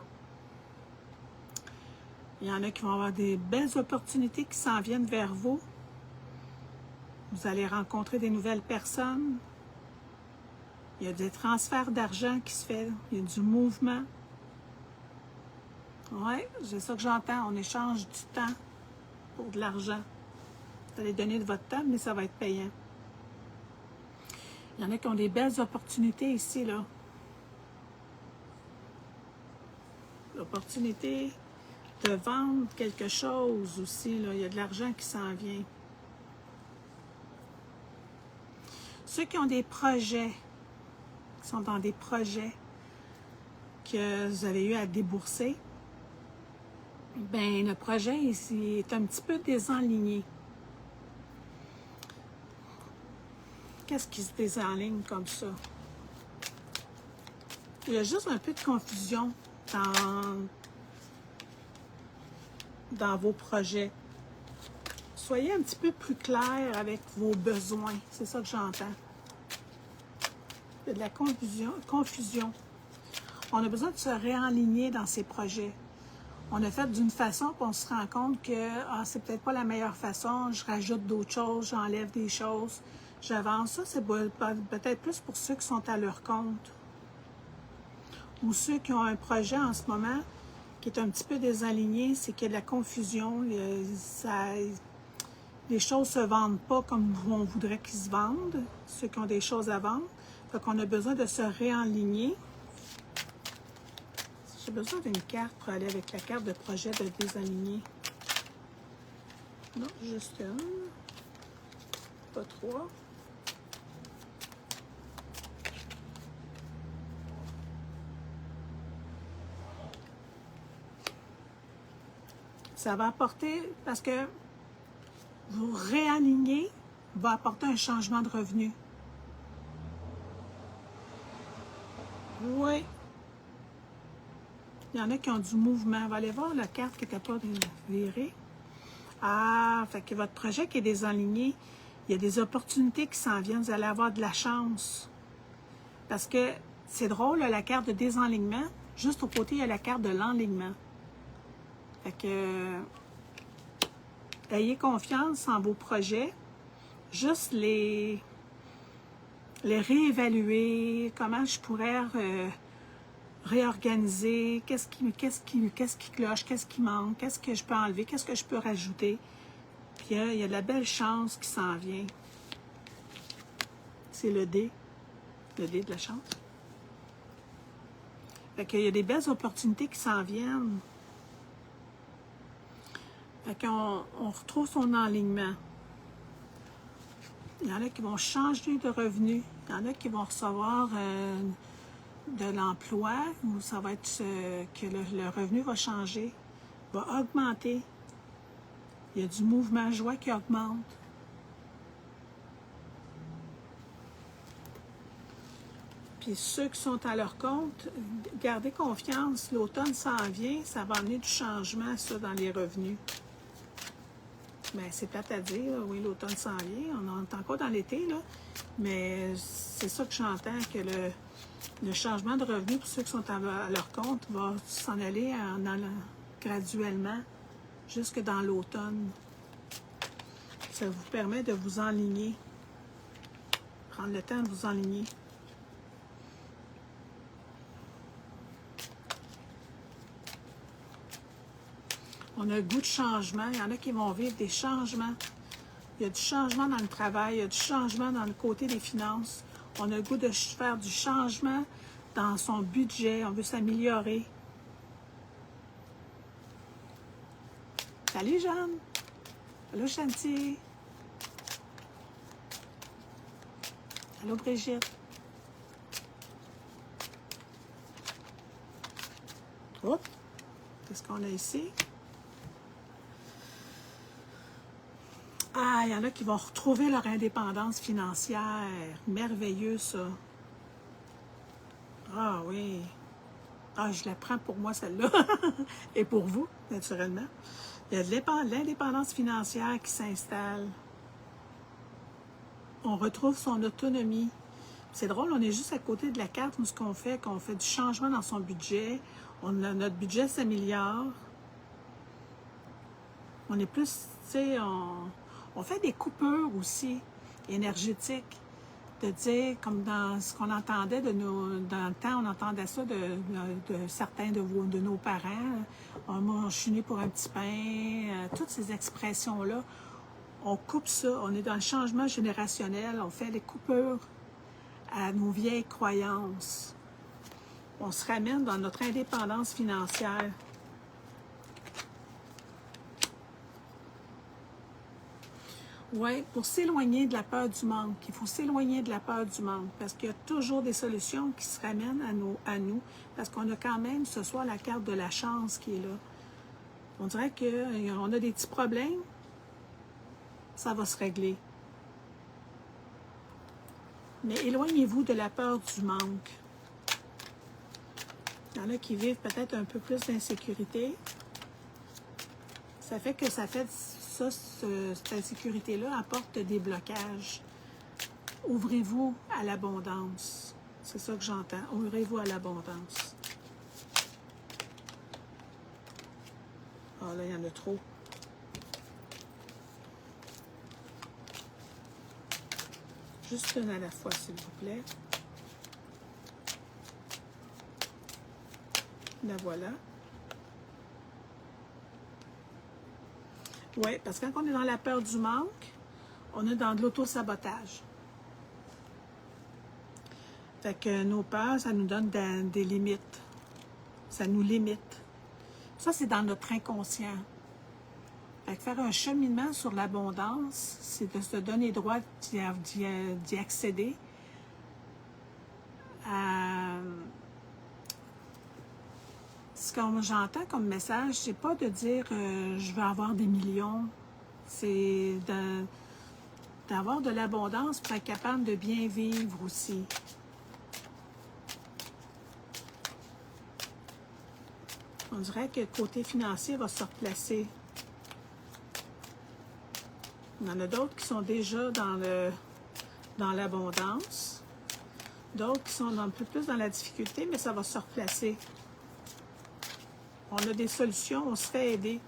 Il y en a qui vont avoir des belles opportunités qui s'en viennent vers vous. Vous allez rencontrer des nouvelles personnes. Il y a des transferts d'argent qui se font. Il y a du mouvement. Oui, c'est ça que j'entends. On échange du temps pour de l'argent. Vous allez donner de votre temps, mais ça va être payant. Il y en a qui ont des belles opportunités ici, là. L'opportunité de vendre quelque chose aussi, là. Il y a de l'argent qui s'en vient. Ceux qui ont des projets, qui sont dans des projets que vous avez eu à débourser, bien, le projet ici est un petit peu désenligné. Qu'est-ce qui se désenligne comme ça? Il y a juste un peu de confusion dans vos projets. Soyez un petit peu plus clair avec vos besoins. C'est ça que j'entends. Il y a de la confusion. On a besoin de se réaligner dans ces projets. On a fait d'une façon qu'on se rend compte que c'est peut-être pas la meilleure façon, je rajoute d'autres choses, j'enlève des choses, j'avance. Ça, c'est peut-être plus pour ceux qui sont à leur compte. Ou ceux qui ont un projet en ce moment qui est un petit peu désaligné, c'est qu'il y a de la confusion, les choses ne se vendent pas comme on voudrait qu'ils se vendent, ceux qui ont des choses à vendre. Donc, on a besoin de se réaligner. J'ai besoin d'une carte pour aller avec la carte de projet de désaligner. Non, juste une. Pas 3. Ça va apporter, parce que vous réaligner va apporter un changement de revenu. Oui. Il y en a qui ont du mouvement. On va aller voir la carte qui n'était pas virée. Ah, fait que votre projet qui est désaligné, il y a des opportunités qui s'en viennent. Vous allez avoir de la chance. Parce que c'est drôle, la carte de désenlignement, juste au côté, il y a la carte de l'enlignement. Fait que ayez confiance en vos projets. Juste les réévaluer. Comment je pourrais réorganiser, qu'est-ce qui cloche, qu'est-ce qui manque, qu'est-ce que je peux enlever, qu'est-ce que je peux rajouter. Puis il y a de la belle chance qui s'en vient. C'est le dé de la chance. Fait qu'il y a des belles opportunités qui s'en viennent. Fait qu'on retrouve son enlignement. Il y en a qui vont changer de revenu. Il y en a qui vont recevoir de l'emploi, où ça va être que le revenu va changer, va augmenter. Il y a du mouvement joie qui augmente. Puis ceux qui sont à leur compte, gardez confiance. L'automne s'en vient, ça va amener du changement, ça, dans les revenus. Bien, c'est plate à dire, là. Oui, l'automne s'en vient. On est encore dans l'été, là. Mais c'est ça que j'entends, que le changement de revenu pour ceux qui sont à leur compte va s'en aller graduellement jusque dans l'automne. Ça vous permet de vous enligner. Prendre le temps de vous enligner. On a le goût de changement. Il y en a qui vont vivre des changements. Il y a du changement dans le travail, il y a du changement dans le côté des finances. On a le goût de faire du changement dans son budget. On veut s'améliorer. Salut, Jeanne! Allô, Chanty. Allô, Brigitte. Oups. Qu'est-ce qu'on a ici? Ah, il y en a qui vont retrouver leur indépendance financière. Merveilleux, ça. Ah oui. Ah, je la prends pour moi, celle-là. Et pour vous, naturellement. Il y a de l'indépendance financière qui s'installe. On retrouve son autonomie. C'est drôle, on est juste à côté de la carte où ce qu'on fait du changement dans son budget. Notre budget s'améliore. On est plus, tu sais, on fait des coupures aussi énergétiques. De dire, comme dans ce qu'on entendait dans le temps, on entendait ça de certains de nos parents. Oh, moi, je suis née pour un petit pain. Toutes ces expressions-là, on coupe ça. On est dans le changement générationnel. On fait des coupures à nos vieilles croyances. On se ramène dans notre indépendance financière. Oui, pour s'éloigner de la peur du manque. Il faut s'éloigner de la peur du manque parce qu'il y a toujours des solutions qui se ramènent à nous parce qu'on a quand même ce soir la carte de la chance qui est là. On dirait qu'on a des petits problèmes, ça va se régler. Mais éloignez-vous de la peur du manque. Il y en a qui vivent peut-être un peu plus d'insécurité. Ça fait que cette insécurité-là apporte des blocages. Ouvrez-vous à l'abondance. C'est ça que j'entends. Ouvrez-vous à l'abondance. Ah là, il y en a trop. Juste une à la fois, s'il vous plaît. La voilà. Oui, parce que quand on est dans la peur du manque, on est dans de l'auto-sabotage. Fait que nos peurs, ça nous donne des limites. Ça nous limite. Ça, c'est dans notre inconscient. Fait que faire un cheminement sur l'abondance, c'est de se donner droit d'y accéder. Ce que j'entends comme message, c'est pas de dire je veux avoir des millions. C'est d'avoir de l'abondance pour être capable de bien vivre aussi. On dirait que le côté financier va se replacer. Il y en a d'autres qui sont déjà dans l'abondance. D'autres qui sont un peu plus dans la difficulté, mais ça va se replacer. On a des solutions, on se fait aider.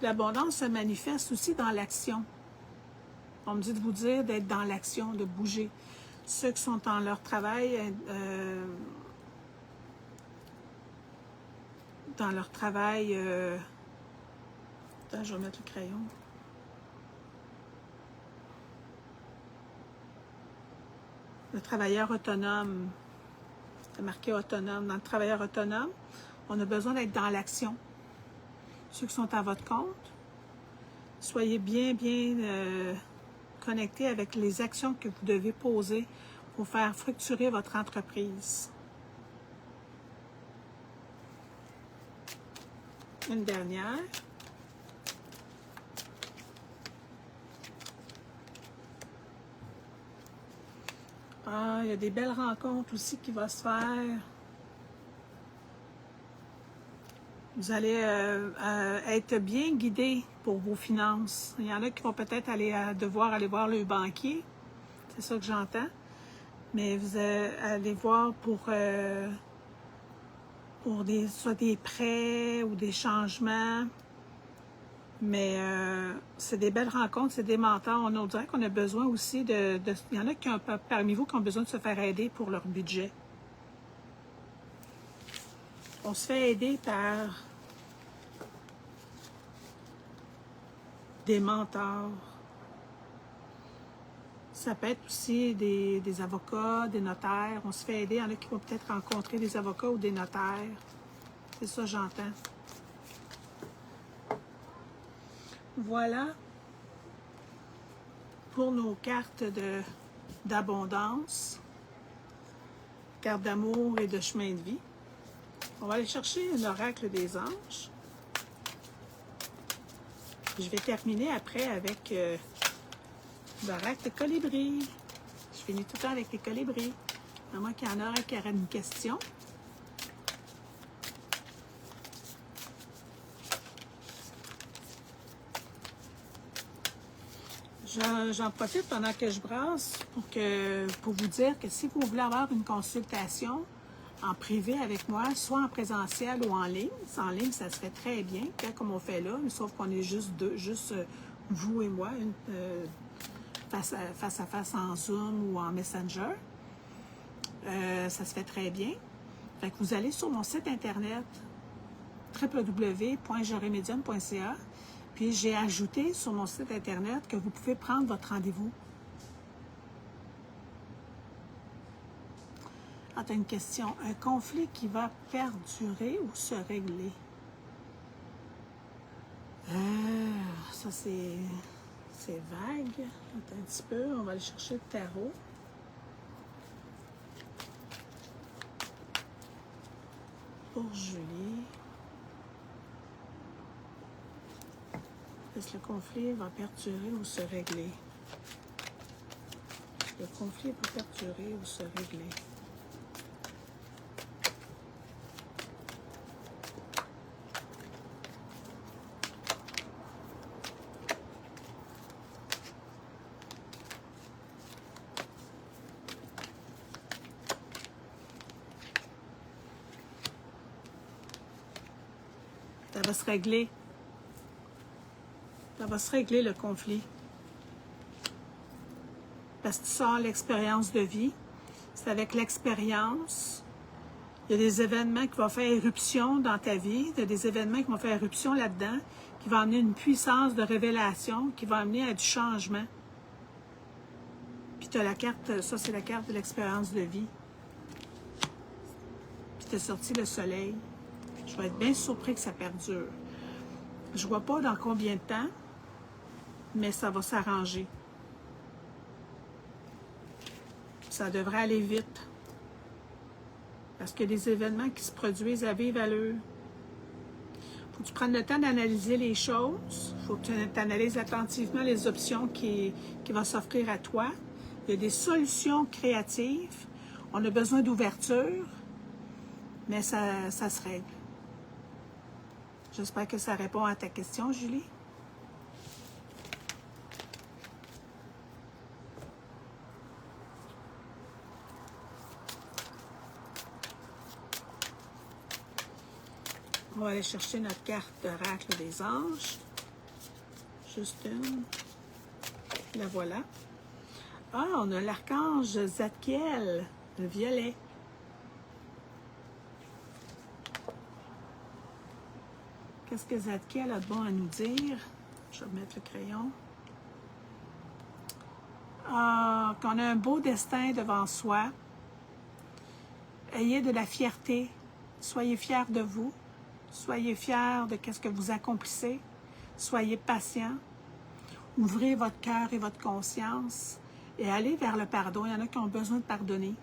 L'abondance se manifeste aussi dans l'action. On me dit de vous dire d'être dans l'action, de bouger. Ceux qui sont dans leur travail, attends, je vais mettre le crayon. Le travailleur autonome. C'est marqué autonome. Dans le travailleur autonome, on a besoin d'être dans l'action. Ceux qui sont à votre compte, soyez bien connectés avec les actions que vous devez poser pour faire fructurer votre entreprise. Une dernière. Ah, il y a des belles rencontres aussi qui vont se faire. Vous allez être bien guidé pour vos finances. Il y en a qui vont peut-être devoir aller voir le banquier. C'est ça que j'entends. Mais vous allez voir soit des prêts ou des changements. Mais c'est des belles rencontres, c'est des mentors. On dirait qu'on a besoin aussi il y en a parmi vous qui ont besoin de se faire aider pour leur budget. On se fait aider par des mentors. Ça peut être aussi des avocats, des notaires. On se fait aider. Il y en a qui vont peut-être rencontrer des avocats ou des notaires. C'est ça, j'entends. Voilà pour nos cartes d'abondance, cartes d'amour et de chemin de vie. On va aller chercher un oracle des anges. Je vais terminer après avec l'oracle de colibri. Je finis tout le temps avec les colibris. À moins qu'il y en aurait qui aurait une question. J'en profite pendant que je brasse pour vous dire que si vous voulez avoir une consultation en privé avec moi, soit en présentiel ou en ligne, en ligne, ça serait très bien, comme on fait là, sauf qu'on est juste deux, vous et moi, face à face en Zoom ou en Messenger. Ça se fait très bien. Fait que vous allez sur mon site internet www.joremedium.ca. Puis j'ai ajouté sur mon site internet que vous pouvez prendre votre rendez-vous. Ah, tu as une question. Un conflit qui va perdurer ou se régler? Ça c'est vague. Attends un petit peu, on va aller chercher le tarot. Pour Julie. Est-ce que le conflit va perdurer ou se régler? Le conflit va perdurer ou se régler? Ça va se régler. Ça va se régler le conflit. Parce que tu sors l'expérience de vie. C'est avec l'expérience. Il y a des événements qui vont faire éruption dans ta vie. Il y a des événements qui vont faire éruption là-dedans, qui vont amener une puissance de révélation, qui va amener à du changement. Puis tu as la carte, ça c'est la carte de l'expérience de vie. Puis tu as sorti le soleil. Je vais être bien surpris que ça perdure. Je ne vois pas dans combien de temps, mais ça va s'arranger. Ça devrait aller vite. Parce qu'il y a des événements qui se produisent à vive allure. Il faut que tu prennes le temps d'analyser les choses. Il faut que tu analyses attentivement les options qui vont s'offrir à toi. Il y a des solutions créatives. On a besoin d'ouverture, mais ça se règle. J'espère que ça répond à ta question, Julie. On va aller chercher notre carte d'oracle des anges. Juste une. La voilà. Ah, on a l'archange Zadkiel, le violet. Qu'est-ce que Zadkiel a de bon à nous dire? Je vais mettre le crayon. Ah, qu'on a un beau destin devant soi. Ayez de la fierté. Soyez fiers de vous. Soyez fiers de ce que vous accomplissez. Soyez patient. Ouvrez votre cœur et votre conscience et allez vers le pardon. Il y en a qui ont besoin de pardonner.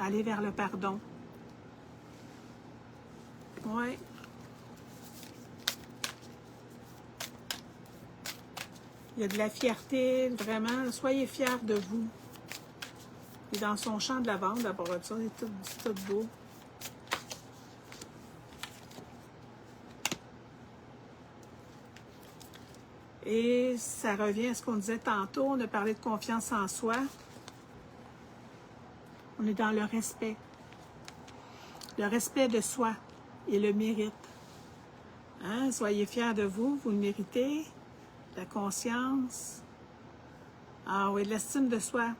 Allez vers le pardon. Oui. Il y a de la fierté, vraiment. Soyez fiers de vous. Il est dans son champ de lavande, d'abord ça, c'est tout beau. Et ça revient à ce qu'on disait tantôt, on a parlé de confiance en soi. On est dans le respect. Le respect de soi et le mérite. Hein? Soyez fiers de vous, vous le méritez. La conscience. Ah oui, de l'estime de soi.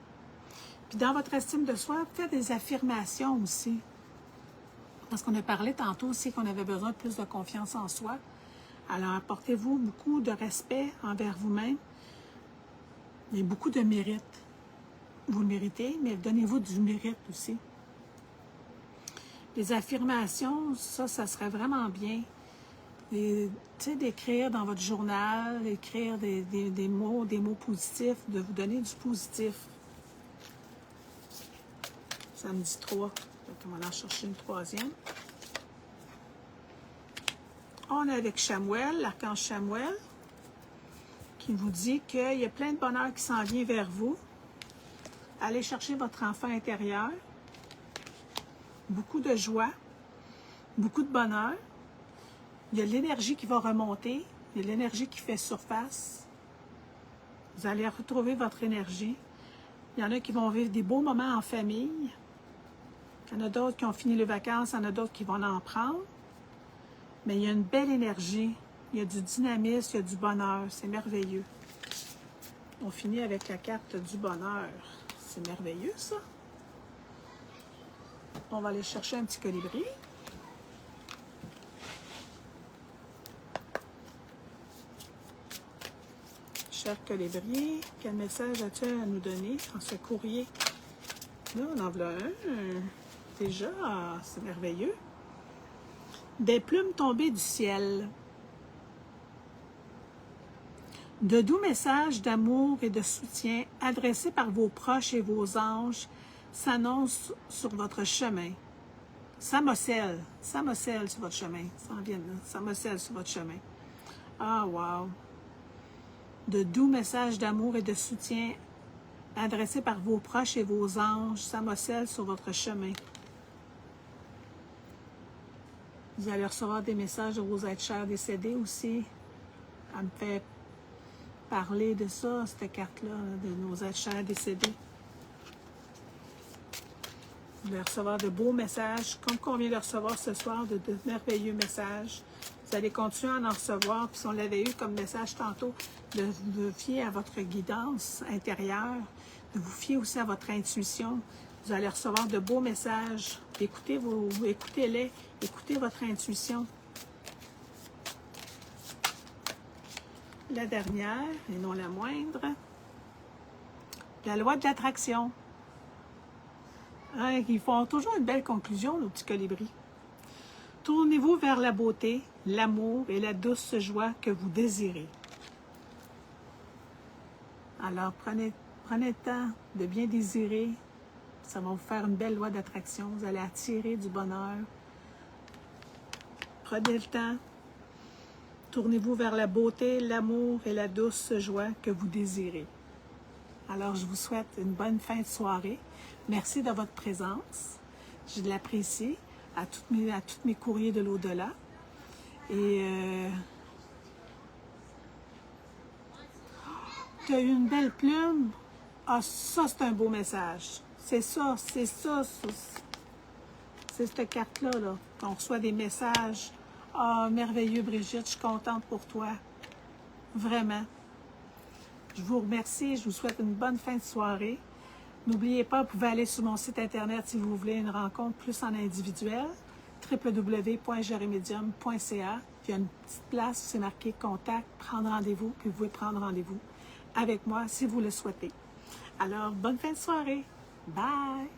Puis dans votre estime de soi, faites des affirmations aussi. Parce qu'on a parlé tantôt aussi qu'on avait besoin de plus de confiance en soi. Alors, apportez-vous beaucoup de respect envers vous-même et beaucoup de mérite. vous le méritez, mais donnez-vous du mérite aussi. Les affirmations, ça serait vraiment bien. Tu sais, d'écrire dans votre journal, écrire des mots positifs, de vous donner du positif. Ça me dit 3. On va aller en chercher une troisième. On est avec Chamuel, l'archange Chamuel, qui vous dit qu'il y a plein de bonheur qui s'en vient vers vous. Allez chercher votre enfant intérieur. Beaucoup de joie, beaucoup de bonheur. Il y a de l'énergie qui va remonter, il y a de l'énergie qui fait surface. Vous allez retrouver votre énergie. Il y en a qui vont vivre des beaux moments en famille. Il y en a d'autres qui ont fini les vacances, il y en a d'autres qui vont en prendre. Mais il y a une belle énergie, il y a du dynamisme, il y a du bonheur. C'est merveilleux. On finit avec la carte du bonheur. C'est merveilleux, ça. On va aller chercher un petit colibri. Cher colibri, quel message as-tu à nous donner en ce courrier? Là, on en voit un. Déjà, c'est merveilleux. Des plumes tombées du ciel. De doux messages d'amour et de soutien adressés par vos proches et vos anges s'annoncent sur votre chemin. S'amoncellent sur votre chemin. S'amoncellent sur votre chemin. Ah, wow! De doux messages d'amour et de soutien adressés par vos proches et vos anges s'amoncellent sur votre chemin. Vous allez recevoir des messages de vos êtres chers décédés aussi. Elle me fait parler de ça, cette carte-là, de nos êtres chers décédés. Vous allez recevoir de beaux messages, comme qu'on vient de recevoir ce soir, de merveilleux messages. Vous allez continuer à en recevoir, puis si on l'avait eu comme message tantôt, de vous fier à votre guidance intérieure, de vous fier aussi à votre intuition. Vous allez recevoir de beaux messages. Écoutez-les, écoutez votre intuition. La dernière, et non la moindre, la loi de l'attraction. Hein, ils font toujours une belle conclusion, nos petits colibris. Tournez-vous vers la beauté, l'amour et la douce joie que vous désirez. Alors, prenez le temps de bien désirer. Ça va vous faire une belle loi d'attraction. Vous allez attirer du bonheur. Prenez le temps. Tournez-vous vers la beauté, l'amour et la douce joie que vous désirez. Alors, je vous souhaite une bonne fin de soirée. Merci de votre présence. Je l'apprécie à tous mes courriers de l'au-delà. Et tu as eu une belle plume. Ah, ça, c'est un beau message. C'est ça. C'est cette carte-là, là, qu'on reçoit des messages. Ah, merveilleux, Brigitte, je suis contente pour toi. Vraiment. Je vous remercie. Je vous souhaite une bonne fin de soirée. N'oubliez pas, vous pouvez aller sur mon site internet si vous voulez une rencontre plus en individuel, www.jeremedium.ca. Il y a une petite place où c'est marqué « Contact », « Prendre rendez-vous », puis vous pouvez prendre rendez-vous avec moi si vous le souhaitez. Alors, bonne fin de soirée. Bye!